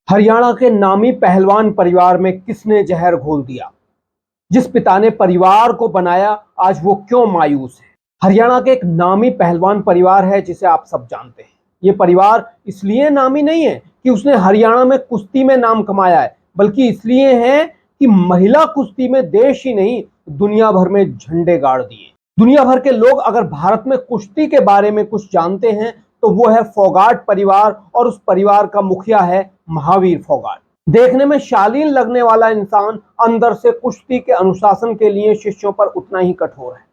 हरियाणा के नामी पहलवान परिवार में किसने जहर घोल दिया? जिस पिता ने परिवार को बनाया, आज वो क्यों मायूस है? हरियाणा के एक नामी पहलवान परिवार है जिसे आप सब जानते हैं। ये परिवार इसलिए नामी नहीं है कि उसने हरियाणा में कुश्ती में नाम कमाया है, बल्कि इसलिए है कि महिला कुश्ती में देश ही नहीं, दुनिया भर में झंडे गाड़ दिए। दुनिया भर के लोग अगर भारत में कुश्ती के बारे में कुछ जानते हैं तो वो है फोगाट परिवार, और उस परिवार का मुखिया है महावीर फोगाट। देखने में शालीन लगने वाला इंसान अंदर से कुश्ती के अनुशासन के लिए शिष्यों पर उतना ही कठोर है।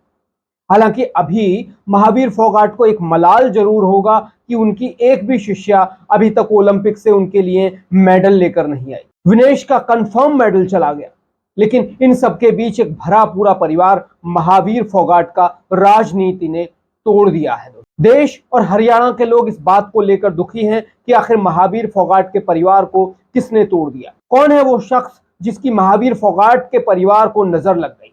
हालांकि अभी महावीर फोगाट को एक मलाल जरूर होगा कि उनकी एक भी शिष्या अभी तक ओलंपिक से उनके लिए मेडल लेकर नहीं आई। विनेश का कंफर्म मेडल चला गया, लेकिन इन सबके बीच एक भरा पूरा परिवार महावीर फोगाट का राजनीति ने तोड़ दिया है। देश और हरियाणा के लोग इस बात को लेकर दुखी हैं कि आखिर महावीर फोगाट के परिवार को किसने तोड़ दिया। कौन है वो शख्स जिसकी महावीर फोगाट के परिवार को नजर लग गई?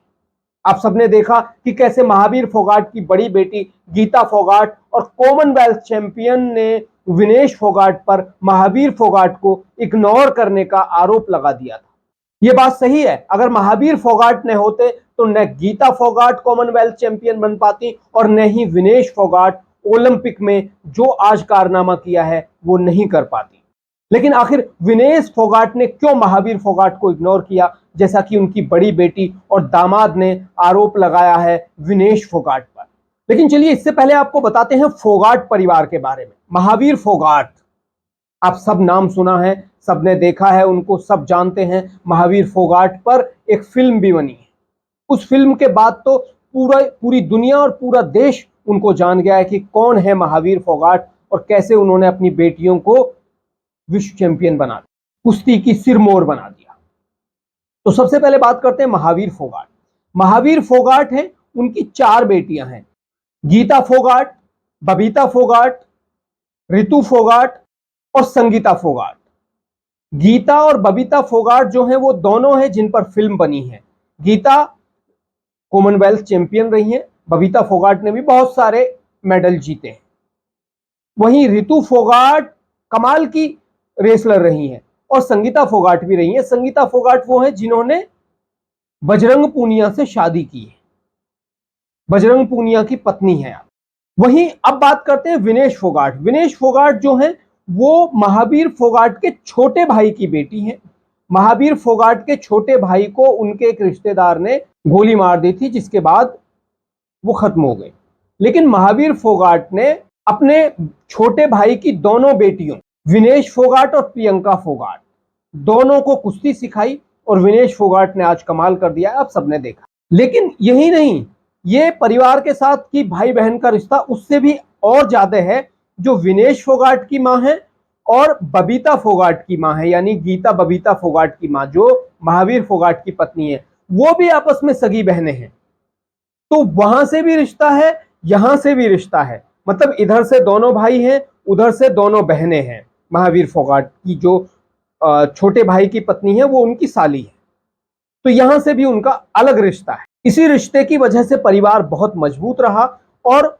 आप सबने देखा कि कैसे महावीर फोगाट की बड़ी बेटी गीता फोगाट और कॉमनवेल्थ चैंपियन ने विनेश फोगाट पर महावीर फोगाट को इग्नोर करने का आरोप लगा दिया था। यह बात सही है, अगर महावीर फोगाट ने होते तो न गीता फोगाट कॉमनवेल्थ चैंपियन बन पाती और न ही विनेश फोगाट ओलंपिक में जो आज कारनामा किया है वो नहीं कर पाती। लेकिन आखिर विनेश फोगाट ने क्यों महावीर फोगाट को इग्नोर किया, जैसा कि उनकी बड़ी बेटी और दामाद ने आरोप लगाया है विनेश फोगाट पर? लेकिन चलिए इससे पहले आपको बताते हैं फोगाट परिवार के बारे में। महावीर फोगाट, आप सब नाम सुना है, सबने देखा है उनको, सब जानते हैं। महावीर फोगाट पर एक फिल्म भी बनी है। उस फिल्म के बाद तो पूरी दुनिया और पूरा देश उनको जान गया है कि कौन है महावीर फोगाट और कैसे उन्होंने अपनी बेटियों को विश्व चैंपियन बना दिया, कुश्ती की सिरमौर बना दिया। तो सबसे पहले बात करते हैं महावीर फोगाट। महावीर फोगाट है, उनकी 4 बेटियां हैं, गीता फोगाट, बबीता फोगाट, रितु फोगाट और संगीता फोगाट। गीता और बबीता फोगाट जो हैं वो दोनों हैं जिन पर फिल्म बनी है। गीता कॉमनवेल्थ चैंपियन रही हैं, बबीता फोगाट ने भी बहुत सारे मेडल जीते हैं। वहीं रितु फोगाट कमाल की रेसलर रही हैं और संगीता फोगाट भी रही हैं। संगीता फोगाट वो हैं जिन्होंने बजरंग पूनिया से शादी की है, बजरंग पूनिया की पत्नी है। वहीं अब बात करते हैं विनेश फोगाट। विनेश फोगाट जो हैं वो महावीर फोगाट के छोटे भाई की बेटी हैं। महावीर फोगाट के छोटे भाई को उनके एक रिश्तेदार ने गोली मार दी थी, जिसके बाद वो खत्म हो गए। लेकिन महावीर फोगाट ने अपने छोटे भाई की दोनों बेटियों विनेश फोगाट और प्रियंका फोगाट दोनों को कुश्ती सिखाई और विनेश फोगाट ने आज कमाल कर दिया, आप सबने देखा। लेकिन यही नहीं, ये परिवार के साथ की भाई बहन का रिश्ता उससे भी और ज्यादा है। जो विनेश फोगाट की मां है और बबीता फोगाट की मां है, यानी गीता बबीता फोगाट की मां जो महावीर फोगाट की पत्नी है, वो भी आपस में सगी बहनें हैं। तो वहां से भी रिश्ता है, यहां से भी रिश्ता है। मतलब इधर से दोनों भाई हैं, उधर से दोनों बहनें हैं। महावीर फोगाट की जो छोटे भाई की पत्नी है वो उनकी साली है, तो यहां से भी उनका अलग रिश्ता है। इसी रिश्ते की वजह से परिवार बहुत मजबूत रहा। और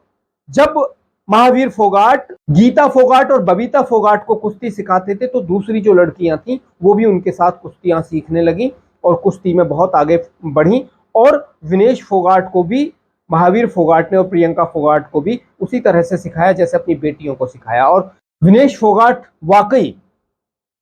जब महावीर फोगाट गीता फोगाट और बबीता फोगाट को कुश्ती सिखाते थे तो दूसरी जो लड़कियां थीं वो भी उनके साथ कुश्तियां सीखने लगी और कुश्ती में बहुत आगे बढ़ी। और विनेश फोगाट को भी महावीर फोगाट ने और प्रियंका फोगाट को भी उसी तरह से सिखाया जैसे अपनी बेटियों को सिखाया। और विनेश फोगाट, वाकई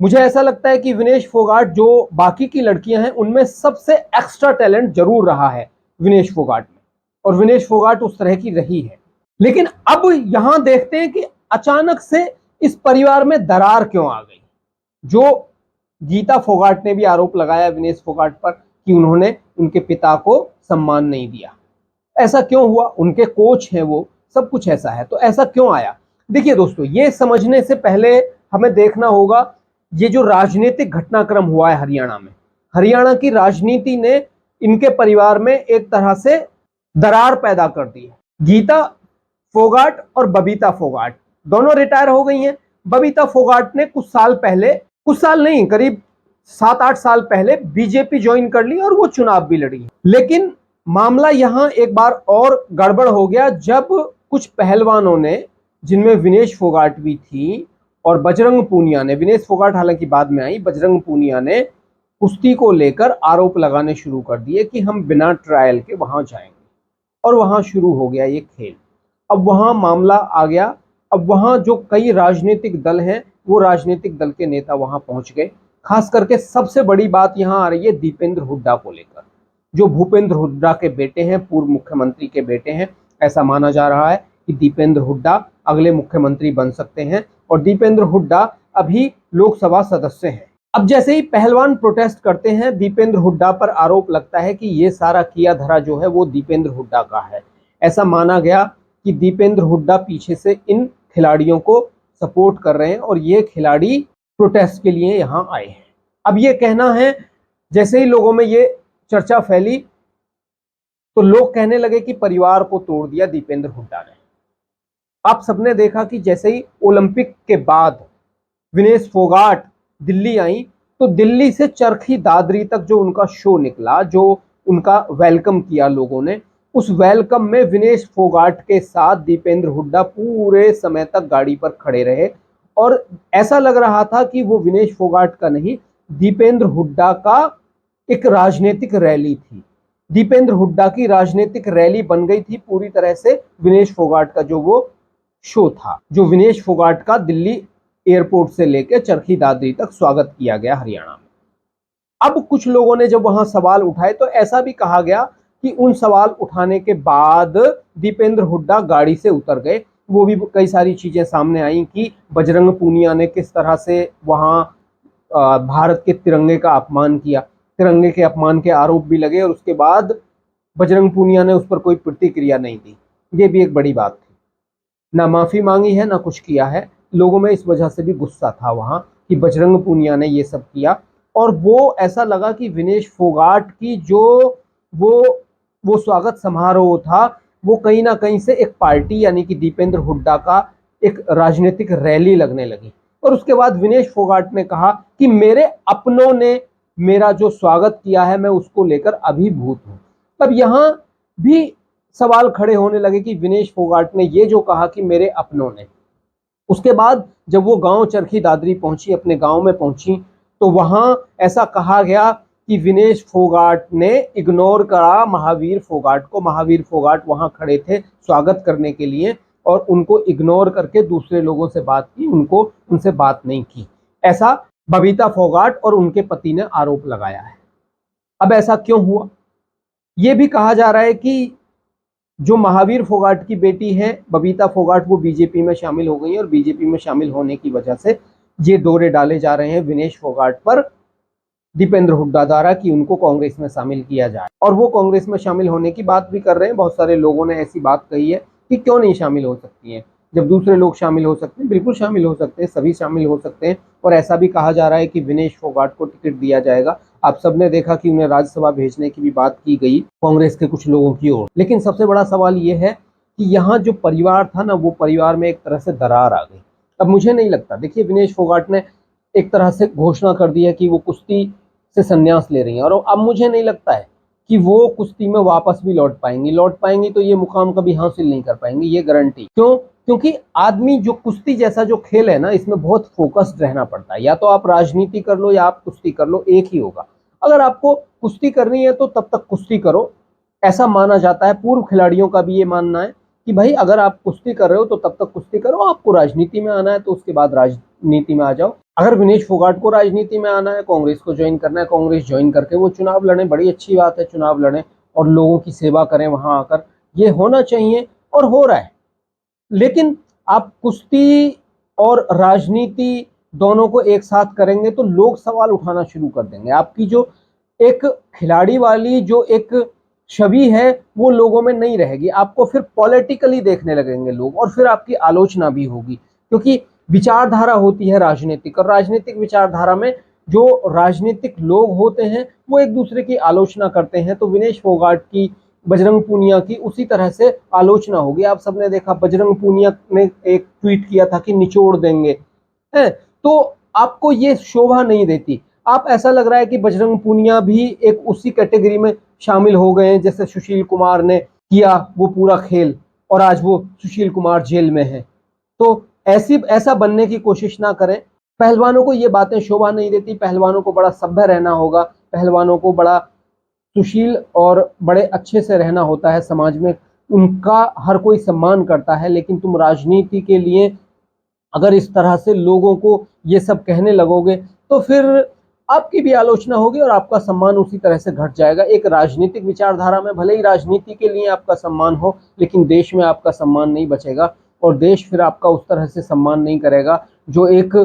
मुझे ऐसा लगता है कि विनेश फोगाट जो बाकी की लड़कियां हैं उनमें सबसे एक्स्ट्रा टैलेंट जरूर रहा है विनेश फोगाट में, और विनेश फोगाट उस तरह की रही है। लेकिन अब यहां देखते हैं कि अचानक से इस परिवार में दरार क्यों आ गई। जो गीता फोगाट ने भी आरोप लगाया विनेश फोगाट पर कि उन्होंने उनके पिता को सम्मान नहीं दिया। ऐसा क्यों हुआ? उनके कोच हैं वो, सब कुछ ऐसा है, तो ऐसा क्यों आया? देखिए दोस्तों, ये समझने से पहले हमें देखना होगा ये जो राजनीतिक घटनाक्रम हुआ है हरियाणा में, हरियाणा की राजनीति ने इनके परिवार में एक तरह से दरार पैदा कर दी है। गीता फोगाट और बबीता फोगाट दोनों रिटायर हो गई हैं। बबीता फोगाट ने कुछ साल नहीं, करीब 7-8 साल पहले बीजेपी ज्वाइन कर ली और वो चुनाव भी लड़ी। लेकिन मामला यहां एक बार और गड़बड़ हो गया जब कुछ पहलवानों ने, जिनमें विनेश फोगाट भी थी और बजरंग पूनिया ने, विनेश फोगाट हालांकि बाद में आई, बजरंग पूनिया ने कुश्ती को लेकर आरोप लगाने शुरू कर दिए कि हम बिना ट्रायल के वहां जाएंगे, और वहां शुरू हो गया ये खेल। अब वहां मामला आ गया। अब वहां जो कई राजनीतिक दल हैं, वो राजनीतिक दल के नेता वहां पहुंच गए। खास करके सबसे बड़ी बात यहां आ रही है दीपेंद्र हुड्डा को लेकर, जो भूपेंद्र हुड्डा के बेटे हैं, पूर्व मुख्यमंत्री के बेटे हैं। ऐसा माना जा रहा है कि दीपेंद्र हुड्डा अगले मुख्यमंत्री बन सकते हैं, और दीपेंद्र हुड्डा अभी लोकसभा सदस्य हैं। अब जैसे ही पहलवान प्रोटेस्ट करते हैं, दीपेंद्र हुड्डा पर आरोप लगता है कि ये सारा किया धरा जो है वो दीपेंद्र हुड्डा का है। ऐसा माना गया कि दीपेंद्र हुड्डा पीछे से इन खिलाड़ियों को सपोर्ट कर रहे हैं और ये खिलाड़ी प्रोटेस्ट के लिए यहाँ आए हैं। अब ये कहना है, जैसे ही लोगों में ये चर्चा फैली तो लोग कहने लगे कि परिवार को तोड़ दिया दीपेंद्र हुड्डा ने। आप सबने देखा कि जैसे ही ओलंपिक के बाद विनेश फोगाट दिल्ली आई, तो दिल्ली से चरखी दादरी तक जो उनका शो निकला, जो उनका वेलकम किया लोगों ने, उस वेलकम में विनेश फोगाट के साथ दीपेंद्र हुड्डा पूरे समय तक गाड़ी पर खड़े रहे, और ऐसा लग रहा था कि वो विनेश फोगाट का नहीं, दीपेंद्र हुड्डा का एक राजनीतिक रैली थी। दीपेंद्र हुड्डा की राजनीतिक रैली बन गई थी पूरी तरह से विनेश फोगाट का जो वो शो था, जो विनेश फोगाट का दिल्ली एयरपोर्ट से लेकर चरखी दादरी तक स्वागत किया गया हरियाणा में। अब कुछ लोगों ने जब वहां सवाल उठाए तो ऐसा भी कहा गया कि उन सवाल उठाने के बाद दीपेंद्र हुड्डा गाड़ी से उतर गए। वो भी कई सारी चीजें सामने आई कि बजरंग पूनिया ने किस तरह से वहां भारत के तिरंगे का अपमान किया, तिरंगे के अपमान के आरोप भी लगे, और उसके बाद बजरंग पूनिया ने उस पर कोई प्रतिक्रिया नहीं दी। ये भी एक बड़ी बात थी, ना माफी मांगी है ना कुछ किया है। लोगों में इस वजह से भी गुस्सा था वहां कि बजरंग पूनिया ने ये सब किया, और वो ऐसा लगा कि विनेश फोगाट की जो वो स्वागत समारोह था, वो कहीं ना कहीं से एक पार्टी यानी कि दीपेंद्र हुड्डा का एक राजनीतिक रैली लगने लगी। और उसके बाद विनेश फोगाट ने कहा कि मेरे अपनों ने मेरा जो स्वागत किया है मैं उसको लेकर अभिभूत हूं। तब यहां भी सवाल खड़े होने लगे कि विनेश फोगाट ने ये जो कहा कि मेरे अपनों ने, उसके बाद जब वो गांव चरखी दादरी पहुंची, अपने गांव में पहुंची, तो वहां ऐसा कहा गया कि विनेश फोगाट ने इग्नोर करा महावीर फोगाट को। महावीर फोगाट वहां खड़े थे स्वागत करने के लिए, और उनको इग्नोर करके दूसरे लोगों से बात की, उनसे बात नहीं की। ऐसा बबीता फोगाट और उनके पति ने आरोप लगाया है। अब ऐसा क्यों हुआ? यह भी कहा जा रहा है कि जो महावीर फोगाट की बेटी है बबीता फोगाट, वो बीजेपी में शामिल हो गई है, और बीजेपी में शामिल होने की वजह से ये दौरे डाले जा रहे हैं विनेश फोगाट पर दीपेंद्र हुड्डा द्वारा कि उनको कांग्रेस में शामिल किया जाए। और वो कांग्रेस में शामिल होने की बात भी कर रहे हैं। बहुत सारे लोगों ने ऐसी बात कही है कि क्यों नहीं शामिल हो सकती हैं, जब दूसरे लोग शामिल हो सकते हैं। बिल्कुल शामिल हो सकते हैं, सभी शामिल हो सकते हैं। और ऐसा भी कहा जा रहा है कि विनेश फोगाट को टिकट दिया जाएगा। आप सबने देखा कि उन्हें राज्यसभा भेजने की भी बात की गई कांग्रेस के कुछ लोगों की ओर। लेकिन सबसे बड़ा सवाल ये है कि यहाँ जो परिवार था ना, वो परिवार में एक तरह से दरार आ गई। अब मुझे नहीं लगता, देखिए विनेश फोगाट ने एक तरह से घोषणा कर दी है कि वो कुश्ती से संन्यास ले रही हैं, और अब मुझे नहीं लगता है कि वो कुश्ती में वापस भी लौट पाएंगी तो ये मुकाम कभी हासिल नहीं कर पाएंगी, ये गारंटी। क्यों? क्योंकि आदमी जो कुश्ती जैसा जो खेल है ना, इसमें बहुत फोकस्ड रहना पड़ता है। या तो आप राजनीति कर लो या आप कुश्ती कर लो, एक ही होगा। अगर आपको कुश्ती करनी है तो तब तक कुश्ती करो, ऐसा माना जाता है। पूर्व खिलाड़ियों का भी ये मानना है कि भाई अगर आप कुश्ती कर रहे हो तो तब तक कुश्ती करो, आपको राजनीति में आना है तो उसके बाद राजनीति में आ जाओ। अगर विनेश फोगाट को राजनीति में आना है, कांग्रेस को ज्वाइन करना है, कांग्रेस ज्वाइन करके वो चुनाव लड़े, बड़ी अच्छी बात है, चुनाव लड़े और लोगों की सेवा करें वहां आकर, ये होना चाहिए और हो रहा है। लेकिन आप कुश्ती और राजनीति दोनों को एक साथ करेंगे तो लोग सवाल उठाना शुरू कर देंगे। आपकी जो एक खिलाड़ी वाली जो एक छवि है वो लोगों में नहीं रहेगी, आपको फिर पॉलिटिकली देखने लगेंगे लोग, और फिर आपकी आलोचना भी होगी। क्योंकि विचारधारा होती है राजनीतिक, और राजनीतिक विचारधारा में जो राजनीतिक लोग होते हैं वो एक दूसरे की आलोचना करते हैं। तो विनेश फोगाट की, बजरंग पूनिया की उसी तरह से आलोचना होगी। आप सबने देखा बजरंग पूनिया ने एक ट्वीट किया था कि निचोड़ देंगे, है तो आपको ये शोभा नहीं देती। आप ऐसा लग रहा है कि बजरंग पूनिया भी एक उसी कैटेगरी में शामिल हो गए हैं जैसे सुशील कुमार ने किया वो पूरा खेल, और आज वो सुशील कुमार जेल में है। तो ऐसा बनने की कोशिश ना करें। पहलवानों को ये बातें शोभा नहीं देती। पहलवानों को बड़ा सभ्य रहना होगा, पहलवानों को बड़ा सुशील और बड़े अच्छे से रहना होता है समाज में। उनका हर कोई सम्मान करता है, लेकिन तुम राजनीति के लिए अगर इस तरह से लोगों को ये सब कहने लगोगे तो फिर आपकी भी आलोचना होगी और आपका सम्मान उसी तरह से घट जाएगा। एक राजनीतिक विचारधारा में भले ही राजनीति के लिए आपका सम्मान हो, लेकिन देश में आपका सम्मान नहीं बचेगा, और देश फिर आपका उस तरह से सम्मान नहीं करेगा जो एक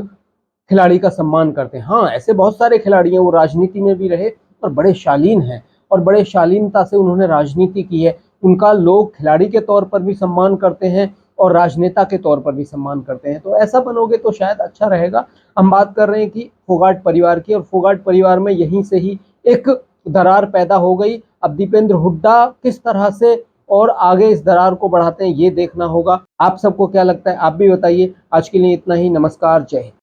खिलाड़ी का सम्मान करते हैं। हाँ, ऐसे बहुत सारे खिलाड़ी हैं, वो राजनीति में भी रहे और बड़े शालीन हैं, और बड़े शालीनता से उन्होंने राजनीति की है। उनका लोग खिलाड़ी के तौर पर भी सम्मान करते हैं और राजनेता के तौर पर भी सम्मान करते हैं। तो ऐसा बनोगे तो शायद अच्छा रहेगा। हम बात कर रहे हैं कि फोगाट परिवार की, और फोगाट परिवार में यहीं से ही एक दरार पैदा हो गई। अब दीपेंद्र हुड्डा किस तरह से और आगे इस दरार को बढ़ाते हैं ये देखना होगा। आप सबको क्या लगता है, आप भी बताइए। आज के लिए इतना ही। नमस्कार, जय हिंद।